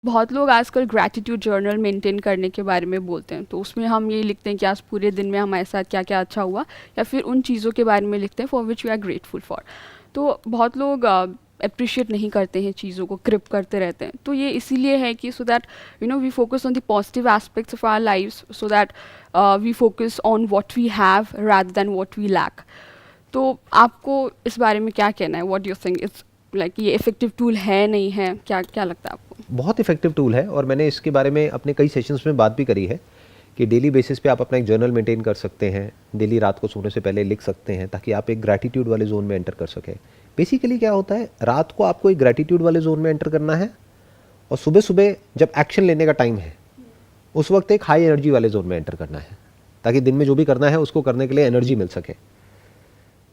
बहुत लोग आजकल ग्रैटिट्यूड जर्नल मेंटेन करने के बारे में बोलते हैं, तो उसमें हम ये लिखते हैं कि आज पूरे दिन में हमारे साथ क्या क्या अच्छा हुआ, या फिर उन चीज़ों के बारे में लिखते हैं for which we are grateful for. तो बहुत लोग अप्रिशिएट नहीं करते हैं चीज़ों को, क्रिप करते रहते हैं। तो ये इसीलिए है कि so that we focus on the positive aspects of our lives, so that we focus on what we have rather than what we lack. तो आपको इस बारे में क्या कहना है? What do you think it's like, ये इफेक्टिव टूल है नहीं है, क्या क्या लगता है आपको? बहुत इफेक्टिव टूल है और मैंने इसके बारे में अपने कई सेशंस में बात भी करी है कि डेली बेसिस पे आप अपना एक जर्नल मेंटेन कर सकते हैं, डेली रात को सोने से पहले लिख सकते हैं ताकि आप एक ग्रैटिट्यूड वाले जोन में एंटर कर सकें। बेसिकली क्या होता है, रात को आपको एक ग्रैटिट्यूड वाले जोन में एंटर करना है और सुबह सुबह जब एक्शन लेने का टाइम है उस वक्त एक हाई एनर्जी वाले जोन में एंटर करना है ताकि दिन में जो भी करना है उसको करने के लिए एनर्जी मिल सके।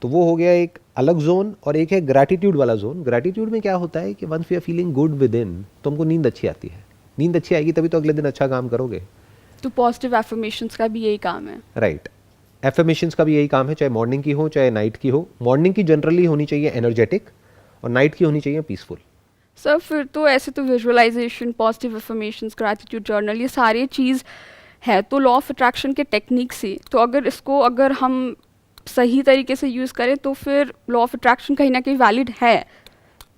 तो वो हो गया एक अलग जोन। और एक है ग्रैटिट्यूड वाला जोन। ग्रैटिट्यूड में क्या होता है कि once we are feeling good within तो हमको नींद अच्छी आती है। नींद अच्छी आएगी तभी तो अगले दिन अच्छा काम करोगे। तो पॉजिटिव एफर्मेशंस का भी यही काम है। राइट, एफर्मेशंस का भी यही काम है, चाहे मॉर्निंग की हो चाहे नाइट की हो। मॉर्निंग की जनरली होनी चाहिए एनर्जेटिक और नाइट की होनी चाहिए पीसफुल। सर फिर तो ऐसे तो visualization, positive affirmations, gratitude journal, ये सारी चीज़ है तो लॉ ऑफ अट्रैक्शन के टेक्निक से, तो अगर हम सही तरीके से यूज़ करें तो फिर लॉ ऑफ अट्रैक्शन कहीं ना कहीं वैलिड है।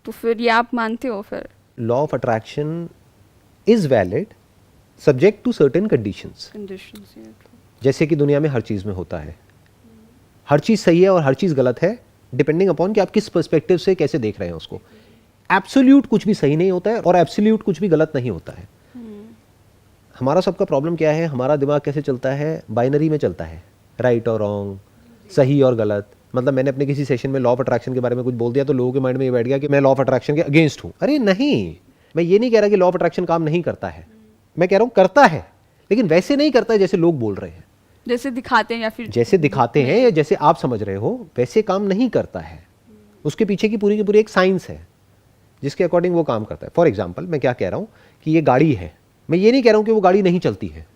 तो फिर ये आप मानते हो? फिर law of attraction is valid subject to certain conditions. Conditions, जैसे कि दुनिया में हर चीज़ में होता है, हर चीज़ सही है और हर चीज़ गलत है डिपेंडिंग अपॉन कि आप किस पर्सपेक्टिव से कैसे देख रहे हैं उसको। एब्सोल्यूट कुछ भी सही नहीं होता है और एब्सोल्यूट कुछ भी गलत नहीं होता है। हमारा सबका प्रॉब्लम क्या है, हमारा दिमाग कैसे चलता है, बाइनरी में चलता है, राइट और रॉन्ग, सही और गलत। मतलब मैंने अपने किसी सेशन में लॉ ऑफ अट्रैक्शन के बारे में कुछ बोल दिया तो लोगों के माइंड में ये बैठ गया कि मैं लॉ ऑफ अट्रैक्शन के अगेंस्ट हूँ। अरे नहीं, मैं ये नहीं कह रहा कि लॉ ऑफ अट्रैक्शन काम नहीं करता है, मैं कह रहा हूँ करता है लेकिन वैसे नहीं करता है जैसे लोग बोल रहे हैं, जैसे दिखाते हैं या फिर जैसे दिखाते हैं या जैसे आप समझ रहे हो वैसे काम नहीं करता है। उसके पीछे की पूरी एक साइंस है जिसके अकॉर्डिंग वो काम करता है। फॉर एग्जाम्पल मैं क्या कह रहा हूँ कि ये गाड़ी है, मैं ये नहीं कह रहा हूँ कि वो गाड़ी नहीं चलती है,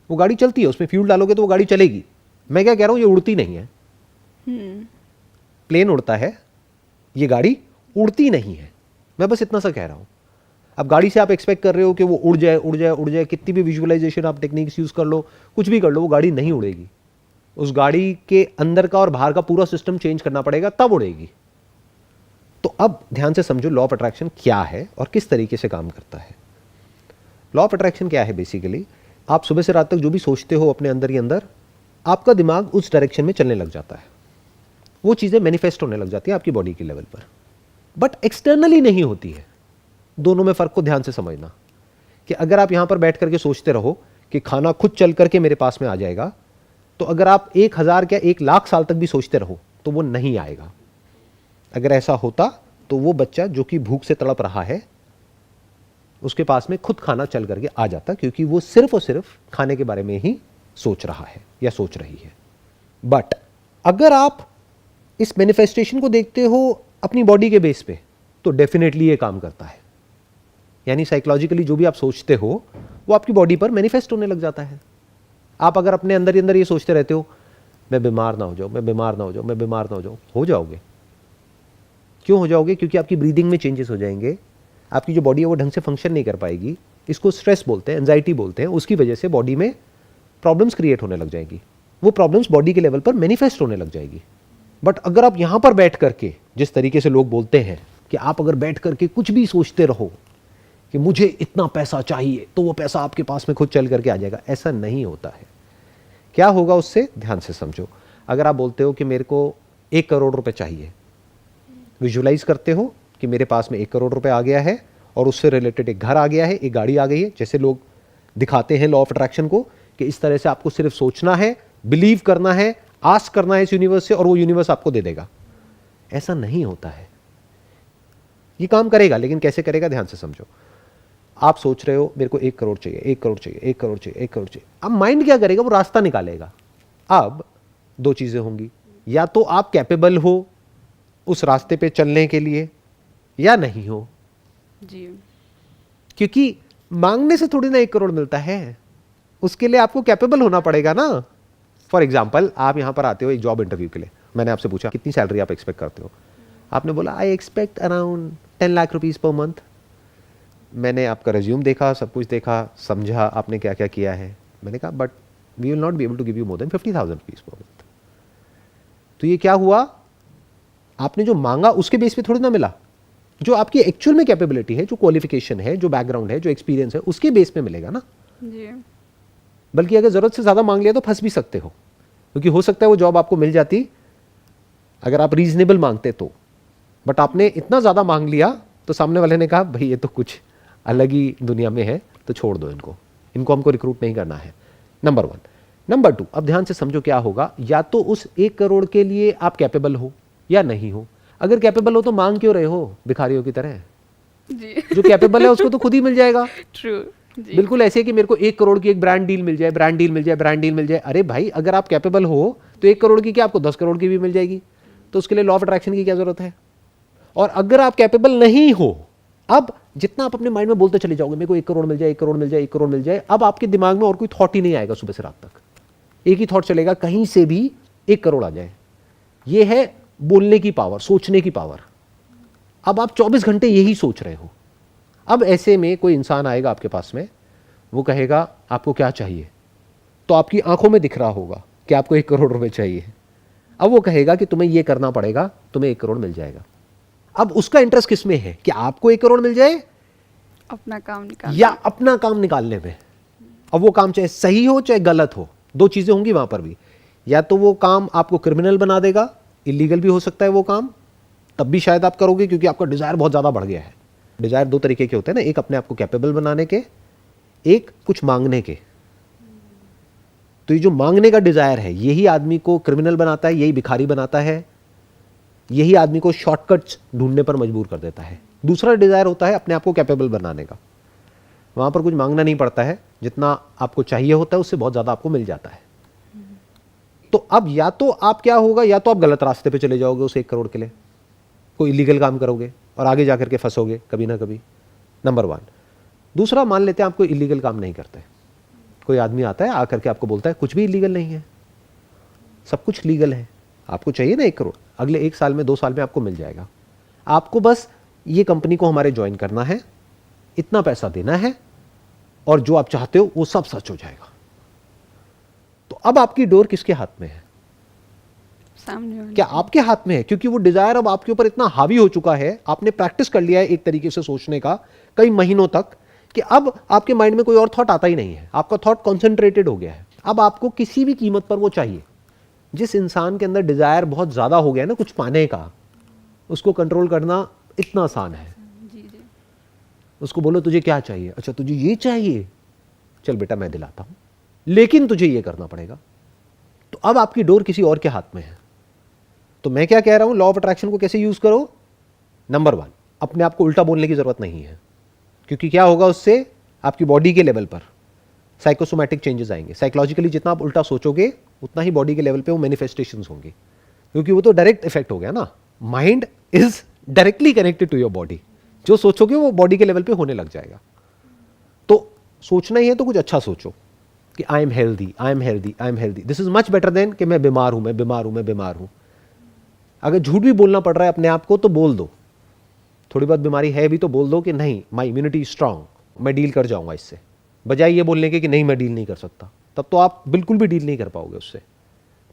वो गाड़ी चलती है, उसमें फ्यूल डालोगे तो वो गाड़ी चलेगी। मैं क्या कह रहा हूँ, ये उड़ती नहीं है। प्लेन उड़ता है, ये गाड़ी उड़ती नहीं है। मैं बस इतना सा कह रहा हूँ। अब गाड़ी से आप एक्सपेक्ट कर रहे हो कि वो उड़ जाए उड़ जाए उड़ जाए, कितनी भी विजुअलाइजेशन आप टेक्निक्स यूज कर लो, कुछ भी कर लो, वो गाड़ी नहीं उड़ेगी। उस गाड़ी के अंदर का और बाहर का पूरा सिस्टम चेंज करना पड़ेगा तब उड़ेगी। तो अब ध्यान से समझो लॉ ऑफ अट्रैक्शन क्या है और किस तरीके से काम करता है। लॉ ऑफ अट्रैक्शन क्या है, बेसिकली आप सुबह से रात तक जो भी सोचते हो अपने अंदर ही अंदर, आपका दिमाग उस डायरेक्शन में चलने लग जाता है, वो चीज़ें मैनिफेस्ट होने लग जाती है आपकी बॉडी के लेवल पर, बट एक्सटर्नली नहीं होती है। दोनों में फ़र्क को ध्यान से समझना कि अगर आप यहां पर बैठ करके सोचते रहो कि खाना खुद चल करके मेरे पास में आ जाएगा, तो अगर आप 1000 क्या 1,00,000 साल तक भी सोचते रहो तो वो नहीं आएगा। अगर ऐसा होता तो वो बच्चा जो कि भूख से तड़प रहा है उसके पास में खुद खाना चल करके आ जाता, क्योंकि वो सिर्फ और सिर्फ खाने के बारे में ही सोच रहा है या सोच रही है। बट अगर आप इस मैनिफेस्टेशन को देखते हो अपनी बॉडी के बेस पे तो डेफिनेटली ये काम करता है। यानी साइकोलॉजिकली जो भी आप सोचते हो वो आपकी बॉडी पर मैनिफेस्ट होने लग जाता है। आप अगर अपने अंदर ही अंदर ये सोचते रहते हो मैं बीमार ना हो जाऊं, मैं बीमार ना हो जाऊं, मैं बीमार ना हो जाओगे। क्यों हो जाओगे? क्योंकि आपकी ब्रीदिंग में चेंजेस हो जाएंगे, आपकी जो बॉडी है वो ढंग से फंक्शन नहीं कर पाएगी। इसको स्ट्रेस बोलते हैं, एंजाइटी बोलते हैं। उसकी वजह से बॉडी में प्रॉब्लम्स क्रिएट होने लग जाएगी, वो प्रॉब्लम्स बॉडी के लेवल पर मैनिफेस्ट होने लग जाएगी। बट अगर आप यहां पर बैठ करके, जिस तरीके से लोग बोलते हैं कि आप अगर बैठ करके कुछ भी सोचते रहो कि मुझे इतना पैसा चाहिए, तो वो पैसा आपके पास में खुद चल करके आ जाएगा, ऐसा नहीं होता है। क्या होगा उससे, ध्यान से समझो। अगर आप बोलते हो कि मेरे को 1 करोड़ रुपए चाहिए, विजुअलाइज करते हो कि मेरे पास में 1 करोड़ रुपए आ गया है और उससे रिलेटेड एक घर आ गया है, एक गाड़ी आ गई है, जैसे लोग दिखाते हैं लॉ ऑफ अट्रैक्शन को कि इस तरह से आपको सिर्फ सोचना है, बिलीव करना है, आस्क करना है इस यूनिवर्स से और वो यूनिवर्स आपको दे देगा। ऐसा नहीं होता है। ये काम करेगा लेकिन कैसे करेगा, ध्यान से समझो। आप सोच रहे हो मेरे को 1 करोड़ चाहिए, 1 करोड़ चाहिए, 1 करोड़ चाहिए, 1 करोड़ चाहिए। अब माइंड क्या करेगा, वो रास्ता निकालेगा। अब 2 चीजें होंगी, या तो आप कैपेबल हो उस रास्ते पे चलने के लिए या नहीं हो जी। क्योंकि मांगने से थोड़ी ना 1 करोड़ मिलता है, उसके लिए आपको कैपेबल होना पड़ेगा ना। फॉर एग्जाम्पल आप यहां पर आते हो एक जॉब इंटरव्यू के लिए, मैंने आपसे पूछा कितनी सैलरी आप एक्सपेक्ट करते हो, आपने बोला I expect around 10 lakh rupees per month. मैंने आपका रिज्यूम देखा, सब कुछ देखा, समझा आपने क्या क्या किया है। मैंने कहा but we will not be able to give you more than 50,000 rupees per month. तो ये क्या हुआ, आपने जो मांगा उसके बेस पे थोड़ी ना मिला, जो आपकी एक्चुअल में कैपेबिलिटी है, जो क्वालिफिकेशन है, जो बैकग्राउंड है, जो एक्सपीरियंस है, उसके बेस पे मिलेगा ना। जी। बल्कि अगर जरूरत से ज़्यादा मांग लिया तो फंस भी सकते हो, क्योंकि हो सकता है वो जॉब आपको मिल जाती अगर आप रीजनेबल मांगते तो, बट आपने इतना ज़्यादा मांग लिया तो सामने वाले ने कहा भाई ये तो कुछ अलग ही दुनिया में है, तो छोड़ दो इनको, इनको हमको रिक्रूट नहीं करना है। नंबर 1। नंबर 2, अब ध्यान से समझो क्या होगा, या तो उस 1 करोड़ के लिए आप कैपेबल हो या नहीं हो। अगर कैपेबल हो तो मांग क्यों रहे हो भिखारियों की तरह? जी। जो कैपेबल है उसको तो खुद ही मिल जाएगा। ट्रू। जी। बिल्कुल ऐसे है कि मेरे को 1 करोड़ की एक ब्रांड डील मिल जाए, ब्रांड डील मिल जाए, ब्रांड डील मिल जाए। अरे भाई अगर आप कैपेबल हो तो 1 करोड़ की क्या आपको 10 करोड़ की भी मिल जाएगी, तो उसके लिए लॉ ऑफ अट्रैक्शन की क्या जरूरत है? और अगर आप कैपेबल नहीं हो, अब जितना आप अपने माइंड में बोलते चले जाओगे मेरे को 1 करोड़ मिल जाए, 1 करोड़ मिल जाए, 1 करोड़ मिल जाए, अब आपके दिमाग में और कोई थॉट ही नहीं आएगा। सुबह से रात तक एक ही थॉट चलेगा, कहीं से भी 1 करोड़ आ जाए। यह है बोलने की पावर, सोचने की पावर। अब आप 24 घंटे यही सोच रहे हो। अब ऐसे में कोई इंसान आएगा आपके पास में, वो कहेगा आपको क्या चाहिए, तो आपकी आंखों में दिख रहा होगा कि आपको 1 करोड़ रुपए चाहिए। अब वो कहेगा कि तुम्हें ये करना पड़ेगा, तुम्हें 1 करोड़ मिल जाएगा। अब उसका इंटरेस्ट किस में है कि आपको 1 करोड़ मिल जाए अपना काम निकाल या अपना काम निकालने में। अब वो काम चाहे सही हो चाहे गलत हो, 2 चीजें होंगी वहां पर भी। या तो वो काम आपको क्रिमिनल बना देगा, इलीगल भी हो सकता है वो काम, तब भी शायद आप करोगे क्योंकि आपका डिजायर बहुत ज्यादा बढ़ गया है। डिजायर 2 तरीके के होते हैं ना, एक अपने आप को कैपेबल बनाने के, एक कुछ मांगने के। तो ये जो मांगने का डिजायर है यही आदमी को क्रिमिनल बनाता है, यही भिखारी बनाता है, यही आदमी को शॉर्टकट्स ढूंढने पर मजबूर कर देता है। दूसरा डिजायर होता है अपने आप को कैपेबल बनाने का, वहां पर कुछ मांगना नहीं पड़ता है, जितना आपको चाहिए होता है उससे बहुत ज्यादा आपको मिल जाता है। तो अब या तो आप क्या होगा, या तो आप गलत रास्ते पे चले जाओगे उस 1 करोड़ के लिए, कोई इलीगल काम करोगे और आगे जाकर के फंसोगे कभी ना कभी। नंबर 1। दूसरा, मान लेते हैं आप कोई इलीगल काम नहीं करते, कोई आदमी आता है आकर के आपको बोलता है कुछ भी इलीगल नहीं है, सब कुछ लीगल है, आपको चाहिए ना 1 करोड़, अगले 1 साल में 2 साल में आपको मिल जाएगा, आपको बस ये कंपनी को हमारे ज्वाइन करना है, इतना पैसा देना है और जो आप चाहते हो वो सब सच हो जाएगा। तो अब आपकी डोर किसके हाथ में है? सामने वाले। क्या आपके हाथ में है? क्योंकि वो डिजायर अब आपके ऊपर इतना हावी हो चुका है, आपने प्रैक्टिस कर लिया है एक तरीके से सोचने का कई महीनों तक, कि अब आपके माइंड में कोई और थॉट आता ही नहीं है, आपका थॉट कॉन्सेंट्रेटेड हो गया है। अब आपको किसी भी कीमत पर वो चाहिए। जिस इंसान के अंदर डिजायर बहुत ज्यादा हो गया ना कुछ पाने का, उसको कंट्रोल करना इतना आसान है। जी जी। उसको बोलो तुझे क्या चाहिए, अच्छा तुझे ये चाहिए, चल बेटा मैं दिलाता हूं, लेकिन तुझे ये करना पड़ेगा। तो अब आपकी डोर किसी और के हाथ में है। तो मैं क्या कह रहा हूं, लॉ ऑफ अट्रैक्शन को कैसे यूज करो? नंबर 1, अपने आप को उल्टा बोलने की जरूरत नहीं है, क्योंकि क्या होगा उससे, आपकी बॉडी के लेवल पर साइकोसोमैटिक चेंजेस आएंगे। साइकोलॉजिकली जितना आप उल्टा सोचोगे उतना ही बॉडी के लेवल पे वो मैनिफेस्टेशंस होंगे, क्योंकि वो तो डायरेक्ट इफेक्ट हो गया ना। Mind is directly connected to your body, जो सोचोगे वो बॉडी के लेवल पे होने लग जाएगा। तो सोचना ही है तो कुछ अच्छा सोचो कि I am healthy, I am healthy, I am healthy. This is much better than कि मैं बीमार हूं, मैं बीमार हूं, मैं बीमार हूं। अगर झूठ भी बोलना पड़ रहा है अपने आप को तो बोल दो, थोड़ी बहुत बीमारी है भी तो बोल दो कि नहीं, माई इम्यूनिटी स्ट्रांग, मैं डील कर जाऊंगा इससे, बजाय ये बोलने के कि नहीं मैं डील नहीं कर सकता। तब तो आप बिल्कुल भी डील नहीं कर पाओगे उससे।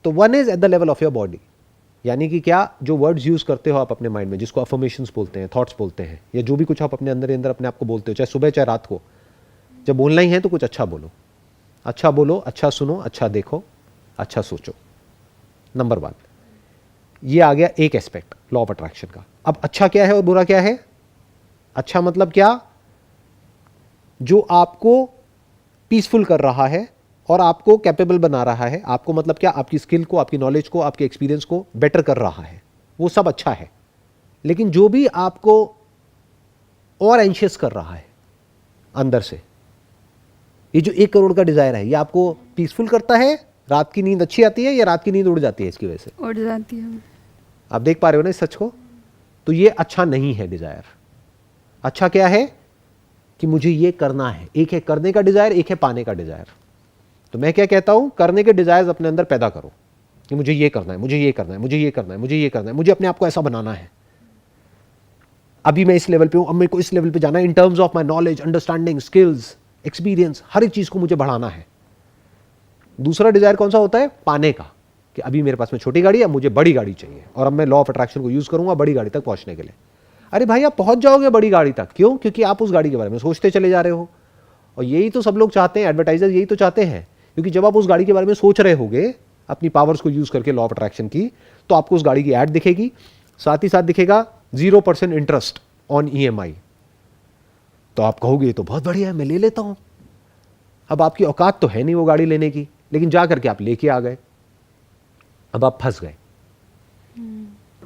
तो 1 is at the level of your body, यानी कि क्या, जो वर्ड्स यूज करते हो आप अपने माइंड में, जिसको अफर्मेशंस बोलते हैं, थॉट्स बोलते हैं, या जो भी कुछ आप अपने अंदर अंदर अपने आप को बोलते हो, चाहे सुबह चाहे रात को, जब बोलना ही है तो कुछ अच्छा बोलो, अच्छा बोलो, अच्छा सुनो, अच्छा देखो, अच्छा सोचो। नंबर 1, ये आ गया एक एस्पेक्ट लॉ ऑफ अट्रैक्शन का। अब अच्छा क्या है और बुरा क्या है? अच्छा मतलब क्या, जो आपको पीसफुल कर रहा है और आपको कैपेबल बना रहा है। आपको मतलब क्या, आपकी स्किल को, आपकी नॉलेज को, आपके एक्सपीरियंस को बेटर कर रहा है, वो सब अच्छा है। लेकिन जो भी आपको और एंशियस कर रहा है अंदर से, ये जो 1 करोड़ का डिजायर है, ये आपको पीसफुल करता है, रात की नींद अच्छी आती है या रात की नींद उड़ जाती है इसकी वजह से? उड़ जाती है। आप देख पा रहे हो ना इस सच को? तो ये अच्छा नहीं है डिजायर। अच्छा क्या है कि मुझे ये करना है। एक है करने का डिजायर, एक है पाने का डिजायर। तो मैं क्या कहता हूं, करने के डिजायर्स अपने अंदर पैदा करो कि मुझे ये करना है, मुझे ये करना है, मुझे ये करना है, मुझे ये करना है, मुझे अपने आप को ऐसा बनाना है। अभी मैं इस लेवल पे हूँ, अब मेरे को इस लेवल पे जाना है in terms of my knowledge, understanding, skills, experience, हर एक चीज को मुझे बढ़ाना है। दूसरा डिजायर कौन सा होता है? पाने का, कि अभी मेरे पास में छोटी गाड़ी है, मुझे बड़ी गाड़ी चाहिए और अब मैं लॉ ऑफ अट्रैक्शन को यूज करूंगा बड़ी गाड़ी तक पहुंचने के लिए। अरे भाई आप पहुंच जाओगे बड़ी गाड़ी तक, क्यों? क्योंकि आप उस गाड़ी के बारे में सोचते चले जा रहे हो। और यही तो सब लोग चाहते हैं, एडवर्टाइजर यही तो चाहते हैं, क्योंकि जब आप उस गाड़ी के बारे में सोच रहे होगे अपनी पावर्स को यूज करके लॉ ऑफ अट्रैक्शन की, तो आपको उस गाड़ी की एड दिखेगी, साथ ही साथ दिखेगा 0% इंटरेस्ट ऑन EMI। तो आप कहोगे ये तो बहुत बढ़िया है, मैं ले लेता हूं। अब आपकी औकात तो है नहीं वो गाड़ी लेने की, लेकिन जा करके आप लेके आ गए, अब आप फंस गए।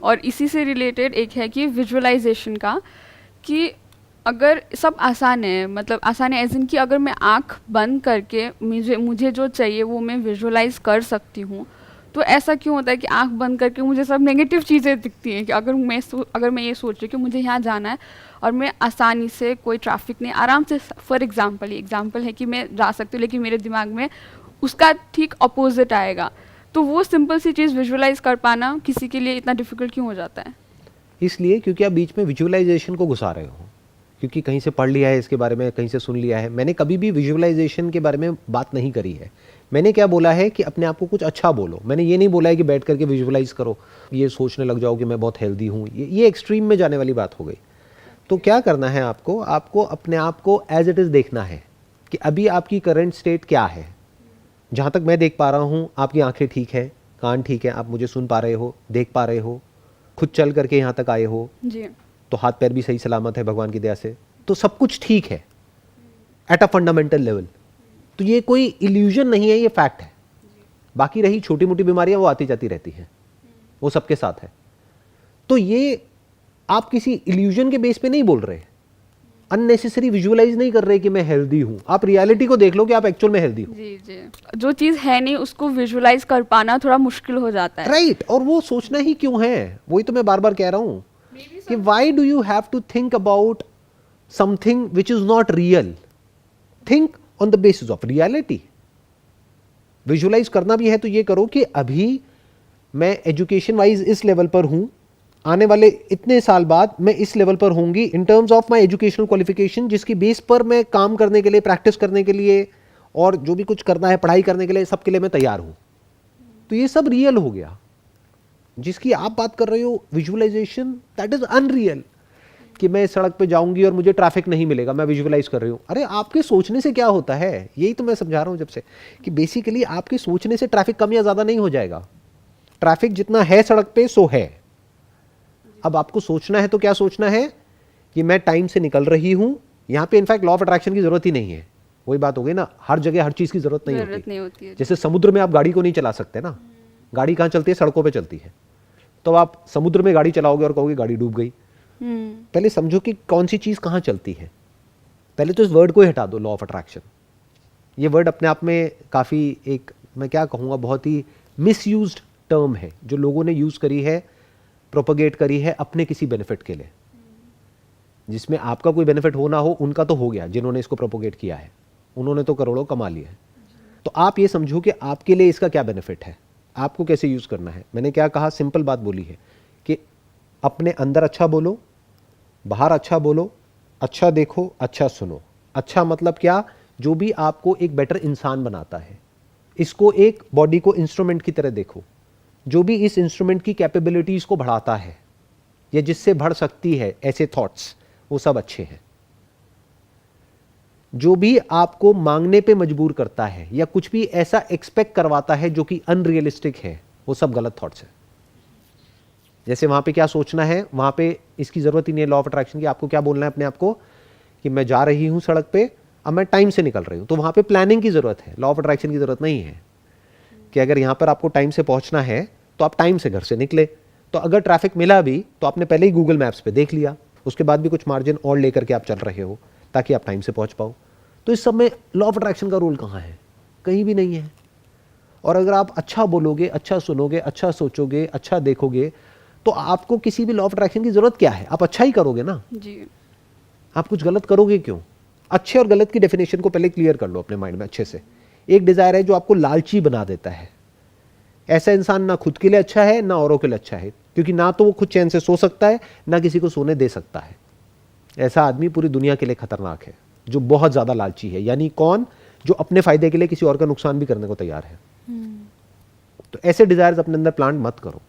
और इसी से रिलेटेड एक है कि विजुअलाइजेशन का, कि अगर सब आसान है, मतलब आसान है एज इन कि अगर मैं आंख बंद करके मुझे जो चाहिए वो मैं विजुअलाइज कर सकती हूँ, तो ऐसा क्यों होता है कि आंख बंद करके मुझे सब नेगेटिव चीज़ें दिखती हैं? कि अगर मैं ये सोच रही हूँ कि मुझे यहाँ जाना है और मैं आसानी से, कोई ट्रैफिक नहीं, आराम से, फॉर एग्जांपल है कि मैं जा सकती हूँ, लेकिन मेरे दिमाग में उसका ठीक अपोजिट आएगा, तो वो सिंपल सी चीज़ विजुअलाइज कर पाना किसी के लिए इतना डिफिकल्ट क्यों हो जाता है? इसलिए क्योंकि आप बीच में विजुअलाइजेशन को घुसा रहे हो, क्योंकि कहीं से पढ़ लिया है इसके बारे में, कहीं से सुन लिया है। मैंने कभी भी विजुअलाइजेशन के बारे में बात नहीं करी है। मैंने क्या बोला है कि अपने आप को कुछ अच्छा बोलो। मैंने ये नहीं बोला है कि बैठ करके विजुअलाइज करो, ये सोचने लग जाओ कि मैं बहुत हेल्दी हूँ, ये एक्सट्रीम में जाने वाली बात हो गई। तो क्या करना है आपको अपने आप को एज इट इज़ देखना है कि अभी आपकी करंट स्टेट क्या है। जहाँ तक मैं देख पा रहा हूँ आपकी आंखें ठीक है, कान ठीक है, आप मुझे सुन पा रहे हो, देख पा रहे हो, खुद चल करके यहाँ तक आए हो, जी। तो हाथ पैर भी सही सलामत है भगवान की दया से, तो सब कुछ ठीक है एट अ फंडामेंटल लेवल। तो ये कोई इल्यूजन नहीं है, ये फैक्ट है। बाकी रही छोटी मोटी बीमारियां, वो आती जाती रहती हैं, वो सबके साथ है। तो ये आप किसी इल्यूजन के बेस पे नहीं बोल रहे, अननेसेसरी विजुअलाइज नहीं कर रहे कि मैं हेल्दी हूं। आप रियलिटी को देख लो कि आप एक्चुअल में हेल्दी हो। जी जी, जो चीज़ है नहीं उसको विजुअलाइज कर पाना थोड़ा मुश्किल हो जाता है। राइट, और वो सोचना ही क्यों है? वही तो मैं बार बार कह रहा हूं कि why do you have to think about something which is not real? Think on the basis of reality. Visualize करना भी है तो ये करो कि अभी मैं एजुकेशन वाइज इस लेवल पर हूं, आने वाले इतने साल बाद मैं इस लेवल पर होंगी इन terms of my educational qualification, जिसकी बेस पर मैं काम करने के लिए, प्रैक्टिस करने के लिए और जो भी कुछ करना है पढ़ाई करने के लिए, सबके लिए मैं तैयार हूं। तो ये सब रियल हो गया। जिसकी आप बात कर रहे हो विजुअलाइजेशन, दैट इज अनरियल। कि मैं सड़क पे जाऊंगी और मुझे ट्रैफिक नहीं मिलेगा, मैं विजुअलाइज कर रही हूं। अरे आपके सोचने से क्या होता है? यही तो मैं समझा रहा हूं जब से, कि बेसिकली आपके सोचने से ट्रैफिक कम या ज्यादा नहीं हो जाएगा। ट्रैफिक जितना है सड़क पे सो है। अब आपको सोचना है तो क्या सोचना है कि मैं टाइम से निकल रही हूं। यहां पे इनफैक्ट लॉ ऑफ अट्रैक्शन की जरूरत ही नहीं है। वही बात हो गई ना, हर जगह हर चीज की जरूरत नहीं होती है। जैसे समुद्र में आप गाड़ी को नहीं चला सकते ना, गाड़ी कहां चलती है? सड़कों पे चलती है। तो आप समुद्र में गाड़ी चलाओगे और कहोगे गाड़ी डूब गई। पहले समझो कि कौन सी चीज कहां चलती है। पहले तो इस वर्ड को ही हटा दो, लॉ ऑफ अट्रैक्शन। ये वर्ड अपने आप में काफी एक, मैं क्या कहूंगा, बहुत ही मिसयूज्ड टर्म है, जो लोगों ने यूज करी है, प्रोपगेट करी है अपने किसी बेनिफिट के लिए। जिसमें आपका कोई बेनिफिट हो ना हो, उनका तो हो गया। जिन्होंने इसको प्रोपगेट किया है उन्होंने तो करोड़ों कमा लिए हैं। तो आप ये समझो कि आपके लिए इसका क्या बेनिफिट है, आपको कैसे यूज करना है। मैंने क्या कहा, सिंपल बात बोली है कि अपने अंदर अच्छा बोलो, बाहर अच्छा बोलो, अच्छा देखो, अच्छा सुनो। अच्छा मतलब क्या? जो भी आपको एक बेटर इंसान बनाता है। इसको एक बॉडी को इंस्ट्रूमेंट की तरह देखो। जो भी इस इंस्ट्रूमेंट की कैपेबिलिटीज को बढ़ाता है या जिससे बढ़ सकती है, ऐसे थॉट्स, वो सब अच्छे हैं। जो भी आपको मांगने पे मजबूर करता है या कुछ भी ऐसा एक्सपेक्ट करवाता है जो कि अनरियलिस्टिक है, वो सब गलत थॉट्स है। जैसे वहां पे क्या सोचना है, वहां पे इसकी जरूरत ही नहीं है लॉ ऑफ अट्रैक्शन की। आपको क्या बोलना है अपने आप को कि मैं जा रही हूं सड़क पे, अब मैं टाइम से निकल रही हूं। तो वहां पे प्लानिंग की जरूरत है, लॉ ऑफ अट्रैक्शन की जरूरत नहीं है। कि अगर यहां पर आपको टाइम से पहुंचना है तो आप टाइम से घर से निकले। तो अगर ट्रैफिक मिला भी तो आपने पहले ही गूगल मैप्स पे देख लिया, उसके बाद भी कुछ मार्जिन और लेकर के आप चल रहे हो ताकि आप टाइम से पहुंच पाओ। तो इस सब में लॉ ऑफ अट्रैक्शन का रोल कहां है? कहीं भी नहीं है। और अगर आप अच्छा बोलोगे, अच्छा सुनोगे, अच्छा सोचोगे, अच्छा देखोगे, तो आपको किसी भी लॉ ऑफ अट्रैक्शन की जरूरत क्या है? आप अच्छा ही करोगे ना जी। आप कुछ गलत करोगे क्यों? अच्छे और गलत की डेफिनेशन को पहले क्लियर कर लो अपने माइंड में अच्छे से। एक डिजायर है जो आपको लालची बना देता है। ऐसा इंसान ना खुद के लिए अच्छा है ना औरों के लिए अच्छा है, क्योंकि ना तो वो खुद चैन से सो सकता है ना किसी को सोने दे सकता है। ऐसा आदमी पूरी दुनिया के लिए खतरनाक है, जो बहुत ज़्यादा लालची है। यानी कौन? जो अपने फायदे के लिए किसी और का नुकसान भी करने को तैयार है। तो ऐसे डिजायर्स अपने अंदर प्लांट मत करो,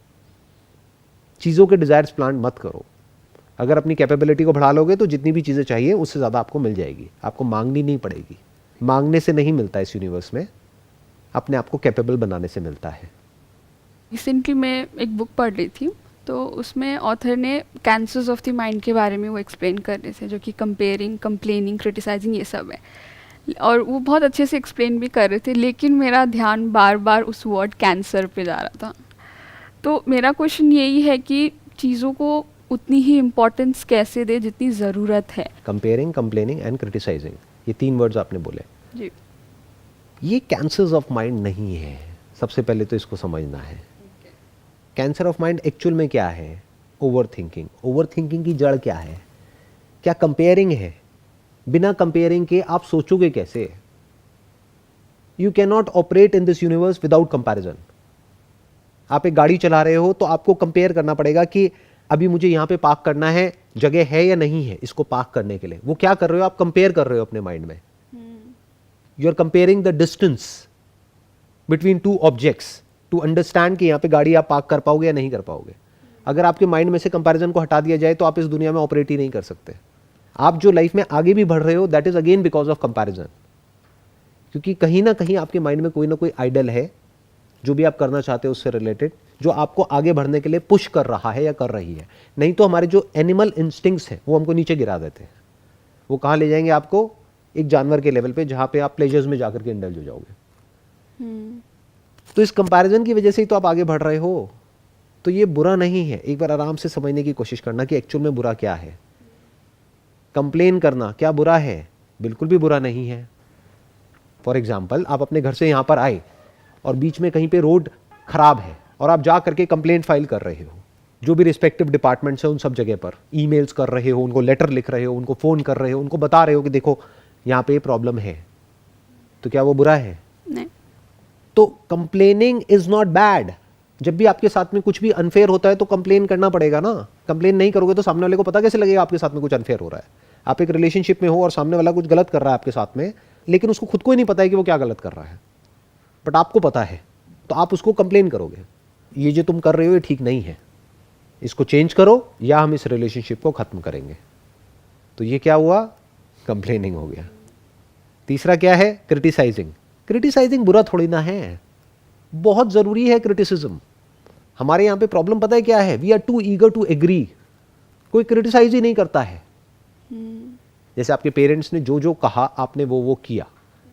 चीज़ों के डिजायर्स प्लांट मत करो। अगर अपनी कैपेबिलिटी को बढ़ा लोगे तो जितनी भी चीज़ें चाहिए उससे ज़्यादा आपको मिल जाएगी, आपको मांगनी नहीं पड़ेगी। मांगने से नहीं मिलता इस यूनिवर्स में, अपने आप को कैपेबल बनाने से मिलता है। रिसेंटली मैं एक बुक पढ़ रही थी, तो उसमें ऑथर ने कैंसर्स ऑफ द माइंड के बारे में वो एक्सप्लेन कर रहे थे, जो कि कंपेयरिंग, कंप्लेनिंग, क्रिटिसाइजिंग, ये सब है। और वो बहुत अच्छे से एक्सप्लेन भी कर रहे थे, लेकिन मेरा ध्यान बार बार उस वर्ड कैंसर पे जा रहा था। तो मेरा क्वेश्चन यही है कि चीज़ों को उतनी ही इम्पोर्टेंस कैसे दे जितनी ज़रूरत है। कंपेयरिंग, कंप्लेनिंग एंड क्रिटिसाइजिंग, ये 3 वर्ड्स आपने बोले। जी। ये कैंसर्स ऑफ माइंड नहीं है, सबसे पहले तो इसको समझना है। कैंसर ऑफ माइंड एक्चुअल में क्या है? Over thinking. ओवर थिंकिंग की जड़ क्या है? क्या कंपेयरिंग है? बिना कंपेयरिंग के आप सोचोगे कैसे? You can not operate in this universe without comparison. आप एक गाड़ी चला रहे हो तो आपको कंपेयर करना पड़ेगा कि अभी मुझे यहाँ पे पार्क करना है, जगह है या नहीं है इसको पार्क करने के लिए। वो क्या कर रहे हो? आप कंपेयर कर रहे हो अपने माइंड में। You are comparing the distance between 2 objects to understand कि यहाँ पे गाड़ी आप पार्क कर पाओगे या नहीं कर पाओगे। अगर आपके माइंड में से कंपैरिजन को हटा दिया जाए तो आप इस दुनिया में ऑपरेट ही नहीं कर सकते। आप जो लाइफ में आगे भी बढ़ रहे हो, that is again because of comparison. क्योंकि कहीं ना कहीं आपके माइंड में कोई ना कोई आइडल है, जो भी आप करना चाहते हो उससे रिलेटेड, जो आपको आगे बढ़ने के लिए पुश कर रहा है या कर रही है। नहीं तो हमारे जो एनिमल इंस्टिंक्ट्स हैं वो हमको नीचे गिरा देते हैं। वो कहाँ ले जाएंगे आपको? एक जानवर के लेवल पे, जहाँ पे आप प्लेजर्स में जाकर के इंडल्ज हो जाओगे। तो इस कंपैरिजन की वजह से ही तो आप आगे बढ़ रहे हो। तो ये बुरा नहीं है। एक बार आराम से समझने की कोशिश करना कि एक्चुअल में बुरा क्या है। कंप्लेन करना क्या बुरा है? बिल्कुल भी बुरा नहीं है। फॉर एग्जाम्पल, आप अपने घर से यहाँ पर आए और बीच में कहीं पे रोड खराब है और आप जा करके कंप्लेंट फाइल कर रहे हो, जो भी रिस्पेक्टिव डिपार्टमेंट्स हैं उन सब जगह पर ईमेल्स कर रहे हो, उनको लेटर लिख रहे हो, उनको फ़ोन कर रहे हो, उनको बता रहे हो कि देखो यहाँ पे प्रॉब्लम है। तो क्या वो बुरा है? नहीं। तो कंप्लेनिंग इज नॉट बैड। जब भी आपके साथ में कुछ भी अनफेयर होता है तो कंप्लेन करना पड़ेगा ना। कंप्लेन नहीं करोगे तो सामने वाले को पता कैसे लगेगा आपके साथ में कुछ अनफेयर हो रहा है? आप एक रिलेशनशिप में हो और सामने वाला कुछ गलत कर रहा है आपके साथ में, लेकिन उसको खुद को ही नहीं पता है कि वो क्या गलत कर रहा है, बट आपको पता है, तो आप उसको कंप्लेन करोगे, ये जो तुम कर रहे हो ये ठीक नहीं है, इसको चेंज करो या हम इस रिलेशनशिप को खत्म करेंगे। तो ये क्या हुआ? कंप्लेनिंग हो गया। तीसरा क्या है? क्रिटिसाइजिंग। क्रिटिसाइजिंग बुरा थोड़ी ना है, बहुत जरूरी है क्रिटिसिज्म। हमारे यहाँ पे प्रॉब्लम पता है क्या है? We are too eager to agree. कोई क्रिटिसाइज ही नहीं करता है। जैसे आपके पेरेंट्स ने जो जो कहा आपने वो किया,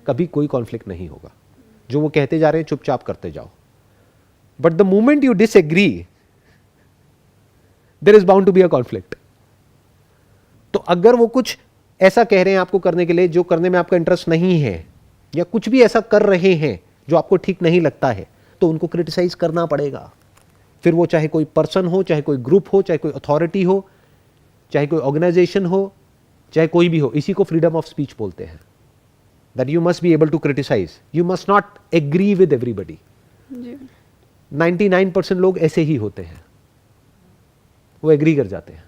कभी कोई कॉन्फ्लिक्ट नहीं होगा। जो वो कहते जा रहे हैं चुपचाप करते जाओ। But the moment you disagree, there is bound to be a conflict. तो अगर वो कुछ ऐसा कह रहे हैं आपको करने के लिए जो करने में आपका इंटरेस्ट नहीं है, या कुछ भी ऐसा कर रहे हैं जो आपको ठीक नहीं लगता है, तो उनको क्रिटिसाइज करना पड़ेगा। फिर वो चाहे कोई पर्सन हो, चाहे कोई ग्रुप हो, चाहे कोई अथॉरिटी हो, चाहे कोई ऑर्गेनाइजेशन हो, चाहे कोई भी हो। इसी को फ्रीडम ऑफ स्पीच बोलते हैं। That you must be able to criticize, you must not agree with everybody. 99% लोग ऐसे ही होते हैं, वो एग्री कर जाते हैं,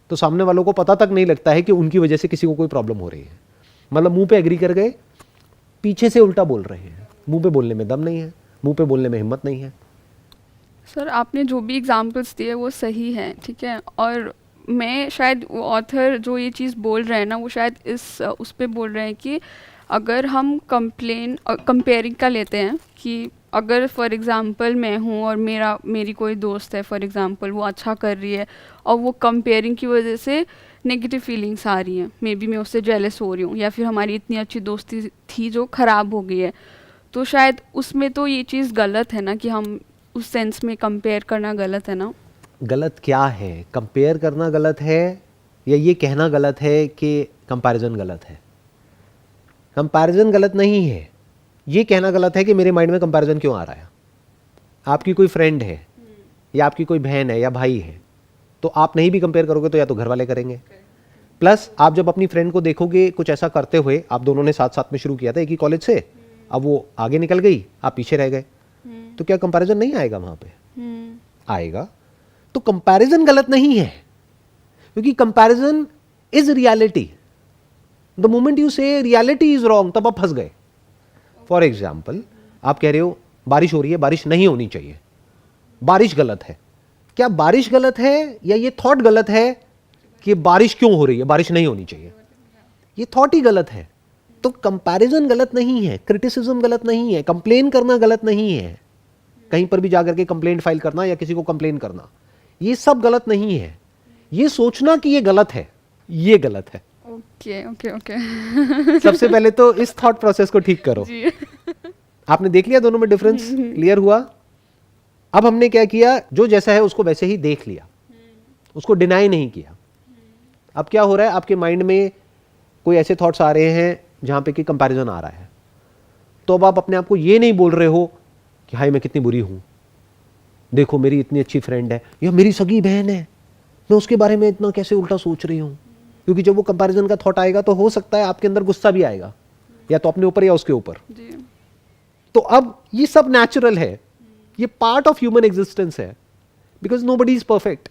तो सामने वालों को पता तक नहीं लगता है कि उनकी वजह से किसी को कोई प्रॉब्लम हो रही है। मतलब मुंह पे एग्री कर गए, पीछे से उल्टा बोल रहे हैं। मुंह पे बोलने में दम नहीं है, मुंह पे बोलने में हिम्मत नहीं है। सर, आपने जो भी एग्जांपल्स दिए वो सही है, ठीक है। और मैं शायद वो ऑथर जो ये चीज़ बोल रहे हैं ना, वो शायद उस पे बोल रहे हैं कि अगर हम कंपेयरिंग का लेते हैं कि अगर फॉर एग्ज़ाम्पल मैं हूँ और मेरी कोई दोस्त है, फॉर एग्ज़ाम्पल वो अच्छा कर रही है और वो कंपेयरिंग की वजह से नेगेटिव फीलिंग्स आ रही हैं, मे बी मैं उससे जेलस हो रही हूँ, या फिर हमारी इतनी अच्छी दोस्ती थी जो ख़राब हो गई है, तो शायद उसमें तो ये चीज़ गलत है ना, कि हम उस सेंस में कंपेयर करना गलत है ना। गलत क्या है? कंपेयर करना गलत है या ये कहना गलत है कि कंपैरिजन गलत है? कंपैरिजन गलत नहीं है, ये कहना गलत है कि मेरे माइंड में कंपैरिजन क्यों आ रहा है। आपकी कोई फ्रेंड है या आपकी कोई बहन है या भाई है, तो आप नहीं भी कंपेयर करोगे तो या तो घर वाले करेंगे, प्लस आप जब अपनी फ्रेंड को देखोगे कुछ ऐसा करते हुए, आप दोनों ने साथ साथ में शुरू किया था एक ही कॉलेज से, अब वो आगे निकल गई, आप पीछे रह गए, तो क्या कंपैरिजन नहीं आएगा? वहां पे आएगा। तो कंपैरिजन गलत नहीं है, क्योंकि comparison is reality. The moment you से रियलिटी इज रॉन्ग, तब आप फंस गए. फॉर एग्जाम्पल, आप कह रहे हो बारिश हो रही है, बारिश नहीं होनी चाहिए, बारिश गलत है. क्या बारिश गलत है या ये थॉट गलत है कि बारिश क्यों हो रही है, बारिश नहीं होनी चाहिए? ये थॉट ही गलत है. तो कंपैरिजन गलत नहीं है, क्रिटिसिज्म गलत नहीं है, कंप्लेन करना गलत नहीं है, कहीं पर भी जाकर के कंप्लेंट फाइल करना या किसी को कंप्लेन करना, ये सब गलत नहीं है. ये सोचना कि ये गलत है, ये गलत है. Okay okay okay. सबसे पहले तो इस थॉट प्रोसेस को ठीक करो. जी. आपने देख लिया दोनों में डिफरेंस, क्लियर हुआ? अब हमने क्या किया, जो जैसा है उसको वैसे ही देख लिया, उसको डिनाई नहीं किया. अब क्या हो रहा है, आपके माइंड में कोई ऐसे थॉट्स आ रहे हैं जहां पे कि कंपैरिजन आ रहा है, तो अब आप अपने आप को ये नहीं बोल रहे हो कि हाय मैं कितनी बुरी हूं, देखो मेरी इतनी अच्छी फ्रेंड है या मेरी सगी बहन है, मैं उसके बारे में इतना कैसे उल्टा सोच रही हूं. क्योंकि जब वो कंपैरिजन का थॉट आएगा तो हो सकता है आपके अंदर गुस्सा भी आएगा, या तो अपने ऊपर या उसके ऊपर. जी. तो अब ये सब नेचुरल है, ये पार्ट ऑफ ह्यूमन एग्जिस्टेंस है, बिकॉज नोबडी इज परफेक्ट.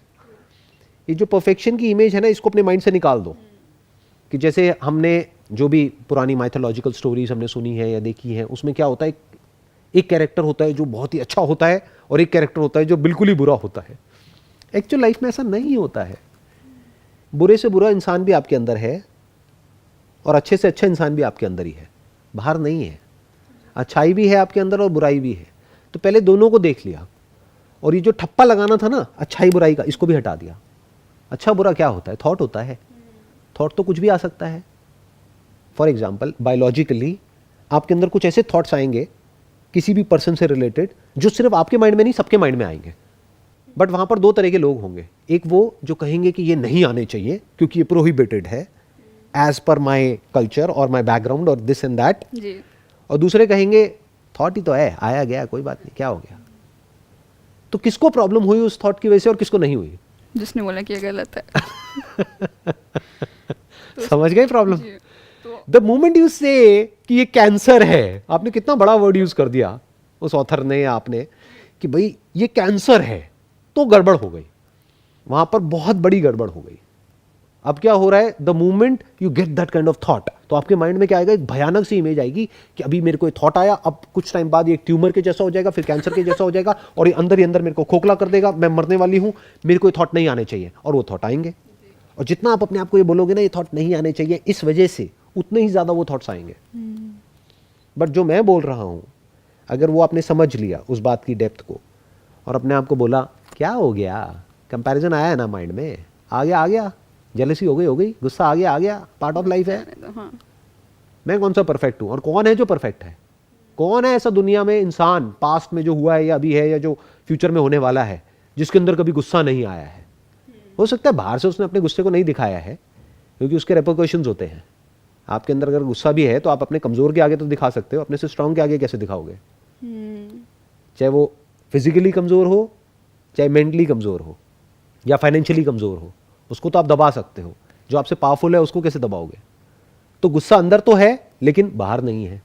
ये जो परफेक्शन की इमेज है ना, इसको अपने माइंड से निकाल दो. कि जैसे हमने जो भी पुरानी माइथोलॉजिकल स्टोरीज हमने सुनी है या देखी है, उसमें क्या होता है, एक कैरेक्टर होता है जो बहुत ही अच्छा होता है और एक कैरेक्टर होता है जो बिल्कुल ही बुरा होता है. एक्चुअल लाइफ में ऐसा नहीं होता है. बुरे से बुरा इंसान भी आपके अंदर है और अच्छे से अच्छा इंसान भी आपके अंदर ही है, बाहर नहीं है. अच्छाई भी है आपके अंदर और बुराई भी है. तो पहले दोनों को देख लिया, और ये जो ठप्पा लगाना था ना अच्छाई बुराई का, इसको भी हटा दिया. अच्छा बुरा क्या होता है, थॉट होता है. थॉट तो कुछ भी आ सकता है. फॉर एग्जाम्पल, बायोलॉजिकली आपके अंदर कुछ ऐसे थॉट्स आएंगे किसी भी पर्सन से रिलेटेड जो सिर्फ आपके माइंड में नहीं सबके माइंड में आएंगे. बट वहां पर दो तरह के लोग होंगे. एक वो जो कहेंगे कि ये नहीं आने चाहिए क्योंकि ये प्रोहिबिटेड है एज पर माई कल्चर और माई बैकग्राउंड और दिस एंड दैट. जी. और दूसरे कहेंगे थॉट ही तो है, आया गया, कोई बात नहीं, क्या हो गया. तो किसको प्रॉब्लम हुई उस थॉट की वजह से और किसको नहीं हुई? जिसने बोला कि ये गलत है. समझ गए प्रॉब्लम? जी. तो द मोमेंट यू से कि ये कैंसर है, आपने कितना बड़ा वर्ड यूज कर दिया उस ऑथर ने या आपने, कि भाई ये कैंसर है, तो गड़बड़ हो गई, वहां पर बहुत बड़ी गड़बड़ हो गई. अब क्या हो रहा है, the moment you get that kind of thought, तो आपके माइंड में क्या आएगा, एक भयानक सी इमेज आएगी कि अभी मेरे को ये थॉट आया, अब कुछ टाइम बाद ये एक ट्यूमर के जैसा हो जाएगा, फिर कैंसर के जैसा हो जाएगा, और ये अंदर ही अंदर मेरे को खोखला कर देगा, मैं मरने वाली हूं, मेरे को ये थॉट नहीं आने चाहिए. और वो थॉट आएंगे, और जितना आप अपने आप को ये बोलोगे ना ये थॉट नहीं आने चाहिए इस वजह से, उतने ही ज्यादा वो थॉट्स आएंगे. बट जो मैं बोल रहा हूं, अगर वो आपने समझ लिया उस बात की डेप्थ को, और अपने आप को बोला क्या हो गया, कंपैरिजन आया है ना माइंड में, आ गया, जेलसी हो गई, गुस्सा आ गया, पार्ट ऑफ लाइफ है. हाँ. मैं कौन सा परफेक्ट हूं, और कौन है जो परफेक्ट है? कौन है ऐसा दुनिया में इंसान, पास्ट में जो हुआ है या अभी है या जो फ्यूचर में होने वाला है, जिसके अंदर कभी गुस्सा नहीं आया है? हो सकता है बाहर से उसने अपने गुस्से को नहीं दिखाया है, क्योंकि उसके रेपरकशंस होते हैं. आपके अंदर अगर गुस्सा भी है तो आप अपने कमजोर के आगे तो दिखा सकते हो, अपने से स्ट्रांग के आगे कैसे दिखाओगे? चाहे वो फिजिकली कमजोर हो, चाहे मेंटली कमजोर हो, या फाइनेंशियली कमजोर हो, उसको तो आप दबा सकते हो. जो आपसे पावरफुल है उसको कैसे दबाओगे? तो गुस्सा अंदर तो है लेकिन बाहर नहीं है.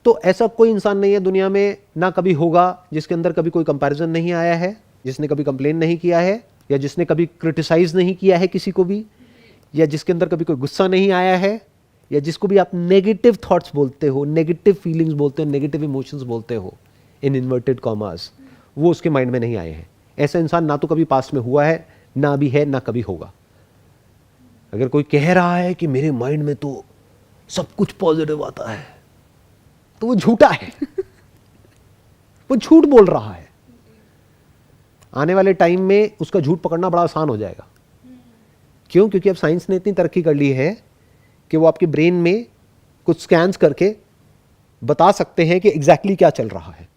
तो ऐसा कोई इंसान नहीं है दुनिया में, ना कभी होगा, जिसके अंदर कभी कोई कंपैरिजन नहीं आया है, जिसने कभी कंप्लेन नहीं किया है, या जिसने कभी क्रिटिसाइज नहीं किया है किसी को भी, या जिसके अंदर कभी कोई गुस्सा नहीं आया है, या जिसको भी आप नेगेटिव थॉट्स बोलते हो, नेगेटिव फीलिंग्स बोलते हो, नेगेटिव इमोशंस बोलते हो इन इन्वर्टेड कॉमास, वो उसके माइंड में नहीं आए हैं. ऐसा इंसान ना तो कभी पास्ट में हुआ है, ना भी है, ना कभी होगा. अगर कोई कह रहा है कि मेरे माइंड में तो सब कुछ पॉजिटिव आता है, तो वो झूठा है. वो झूठ बोल रहा है. आने वाले टाइम में उसका झूठ पकड़ना बड़ा आसान हो जाएगा. क्यों? क्योंकि अब साइंस ने इतनी तरक्की कर ली है कि वो आपके ब्रेन में कुछ स्कैन्स करके बता सकते हैं कि एग्जैक्टली क्या चल रहा है.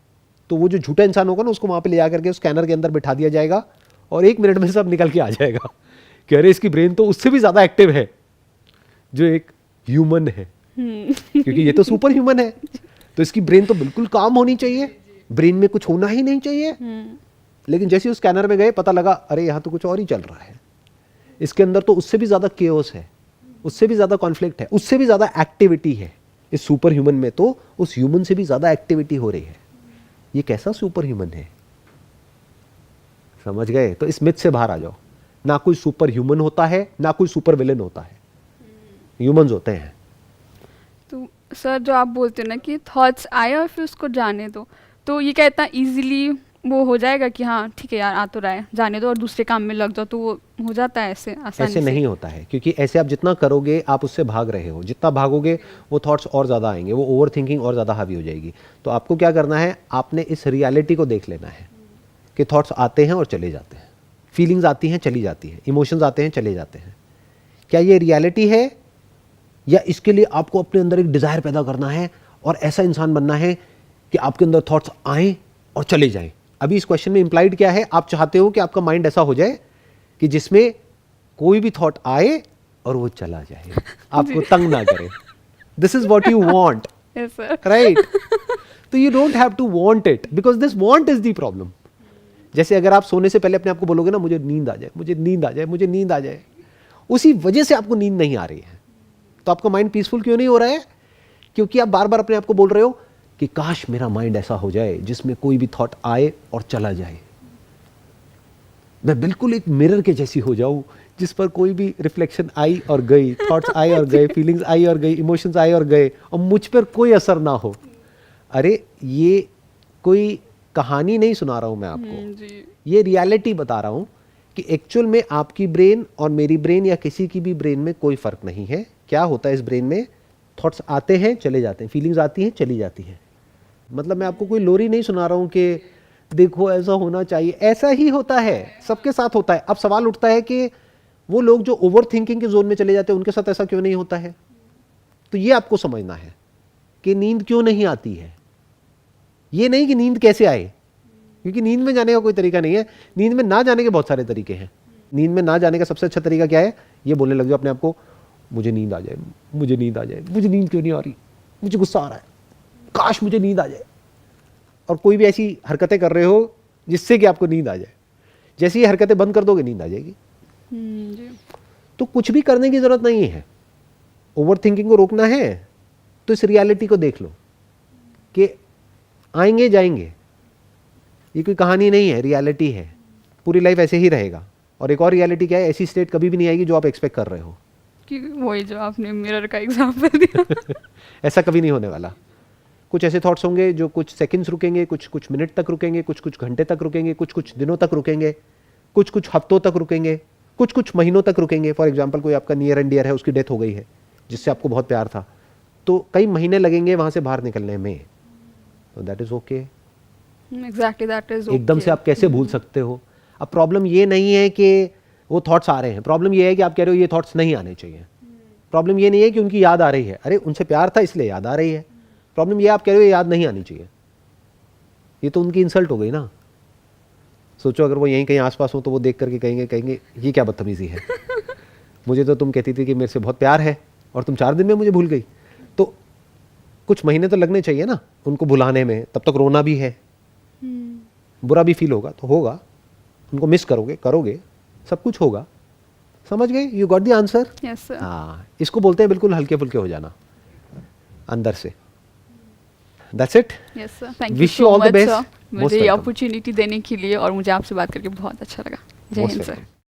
तो वो जो झूठा इंसान होगा ना, उसको वहां पे ले जाकर के उस स्कैनर के अंदर बिठा दिया जाएगा, और 1 मिनट में सब निकल के आ जाएगा कि अरे इसकी ब्रेन तो उससे भी ज्यादा एक्टिव है जो एक ह्यूमन है, क्योंकि ये तो सुपर ह्यूमन है. तो इसकी ब्रेन तो बिल्कुल काम होनी चाहिए, ब्रेन में कुछ होना ही नहीं चाहिए. लेकिन जैसे उस स्कैनर में गए, पता लगा अरे यहाँ तो कुछ और ही चल रहा है, इसके अंदर तो उससे भी ज्यादा केओस है, उससे भी ज्यादा कॉन्फ्लिक्ट है, उससे भी ज्यादा एक्टिविटी है. इस सुपर ह्यूमन में तो उस ह्यूमन से भी ज्यादा एक्टिविटी हो रही है. ये कैसा सुपर ह्यूमन है? समझ गए? तो इस मिथ से बाहर आ जाओ. ना कोई सुपर ह्यूमन होता है, ना कोई सुपर विलन होता है, ह्यूमंस होते हैं। तो सर जो आप बोलते हो ना कि थॉट्स आए और फिर उसको जाने दो, तो ये क्या इतना इजीली वो हो जाएगा कि हाँ ठीक है यार आ तो रहा है जाने दो और दूसरे काम में लग जाओ, तो वो हो जाता है ऐसे आसानी ऐसे से? नहीं होता है, क्योंकि ऐसे आप जितना करोगे आप उससे भाग रहे हो, जितना भागोगे वो थॉट्स और ज़्यादा आएंगे, वो ओवर थिंकिंग और ज़्यादा हावी हो जाएगी। तो आपको क्या करना है, आपने इस रियलिटी को देख लेना है कि थॉट्स आते हैं और चले जाते हैं, फीलिंग्स आती हैं चली जाती हैं, इमोशंस आते हैं चले जाते हैं। क्या ये रियलिटी है, या इसके लिए आपको अपने अंदर एक डिज़ायर पैदा करना है और ऐसा इंसान बनना है कि आपके अंदर थॉट्स आएँ और चले जाएं? अभी इस क्वेश्चन में इंप्लाइड क्या है, आप चाहते हो कि आपका माइंड ऐसा हो जाए कि जिसमें कोई भी थॉट आए और वो चला जाए, आपको तंग ना करे। This is what you want, yes sir. Right? तो you don't have to want it, because this want is the problem. जैसे अगर आप सोने से पहले अपने आप को बोलोगे ना, मुझे नींद आ जाए, मुझे नींद आ जाए, मुझे नींद आ जाए, उसी वजह से आपको नींद नहीं आ रही है। तो आपका माइंड पीसफुल क्यों नहीं हो रहा है? क्योंकि आप बार बार अपने आप को बोल रहे हो कि काश मेरा माइंड ऐसा हो जाए जिसमें कोई भी थॉट आए और चला जाए, मैं बिल्कुल एक मिरर के जैसी हो जाऊं जिस पर कोई भी रिफ्लेक्शन आई और गई, थॉट्स आए और गए, फीलिंग्स आई और गई, इमोशंस आए और गए, और मुझ पर कोई असर ना हो। अरे ये कोई कहानी नहीं सुना रहा हूं मैं आपको, जी। ये रियलिटी बता रहा हूं कि एक्चुअल में आपकी ब्रेन और मेरी ब्रेन या किसी की भी ब्रेन में कोई फर्क नहीं है। क्या होता है इस ब्रेन में, थॉट्स आते हैं चले जाते हैं, फीलिंग्स आती हैं चली जाती हैं। मतलब मैं आपको कोई लोरी नहीं सुना रहा हूं कि देखो ऐसा होना चाहिए, ऐसा ही होता है, सबके साथ होता है। अब सवाल उठता है कि वो लोग जो ओवर थिंकिंग के जोन में चले जाते हैं उनके साथ ऐसा क्यों नहीं होता है? तो ये आपको समझना है कि नींद क्यों नहीं आती है। ये नहीं कि नींद कैसे आए, क्योंकि नींद में जाने का कोई तरीका नहीं है। नींद में ना जाने के बहुत सारे तरीके हैं। नींद में ना जाने का सबसे अच्छा तरीका क्या है, ये बोलने लग जाओ अपने आप को, मुझे नींद आ जाए, मुझे नींद आ जाए, मुझे नींद क्यों नहीं आ रही, मुझे गुस्सा आ रहा है, काश मुझे नींद आ जाए। और कोई भी ऐसी हरकतें कर रहे हो जिससे कि आपको नींद आ जाए। जैसे ही हरकतें बंद कर दोगे नींद आ जाएगी। जी। तो कुछ भी करने की जरूरत नहीं है। ओवर थिंकिंग को रोकना है तो इस रियलिटी को देख लो कि आएंगे जाएंगे, ये कोई कहानी नहीं है, रियलिटी है। पूरी लाइफ ऐसे ही रहेगा। और एक और रियलिटी क्या है, ऐसी स्टेट कभी भी नहीं आएगी जो आप एक्सपेक्ट कर रहे हो। कि वही जो आपने मिरर का एग्जांपल दिया। ऐसा कभी नहीं होने वाला। कुछ ऐसे थॉट्स होंगे जो कुछ सेकंड्स रुकेंगे, कुछ कुछ मिनट तक रुकेंगे, कुछ कुछ घंटे तक रुकेंगे, कुछ कुछ दिनों तक रुकेंगे, कुछ कुछ हफ्तों तक रुकेंगे, कुछ कुछ महीनों तक रुकेंगे। फॉर एग्जाम्पल कोई आपका नियर एंड डियर है, उसकी डेथ हो गई है जिससे आपको बहुत प्यार था, तो कई महीने लगेंगे वहां से बाहर निकलने में। That is okay. Exactly, that is okay. एकदम से आप कैसे भूल सकते हो? अब प्रॉब्लम ये नहीं है कि वो थॉट्स आ रहे हैं, प्रॉब्लम ये है कि आप कह रहे हो ये थॉट्स नहीं आने चाहिए। प्रॉब्लम ये नहीं है कि उनकी याद आ रही है, अरे उनसे प्यार था इसलिए याद आ रही है। प्रॉब्लम ये आप कह रहे हो ये याद नहीं आनी चाहिए, ये तो उनकी इंसल्ट हो गई ना। सोचो अगर वो यहीं कहीं आसपास हो तो वो देख करके कहेंगे ये क्या बदतमीजी है, मुझे तो तुम कहती थी कि मेरे से बहुत प्यार है और तुम 4 दिन में मुझे भूल गई। तो कुछ महीने तो लगने चाहिए ना उनको भुलाने में, तब तक रोना भी है, बुरा भी फील होगा तो होगा, उनको मिस करोगे, सब कुछ होगा। समझ गए? You got the answer? Yes sir. हाँ, इसको बोलते हैं बिल्कुल हल्के फुल्के हो जाना अंदर से। That's it. Yes sir, thank you Wish you so all the much best. Sir, Most मुझे ये welcome. अपॉर्चुनिटी देने के लिए, और मुझे आपसे बात करके बहुत अच्छा लगा। जय Most हिंद welcome. सर।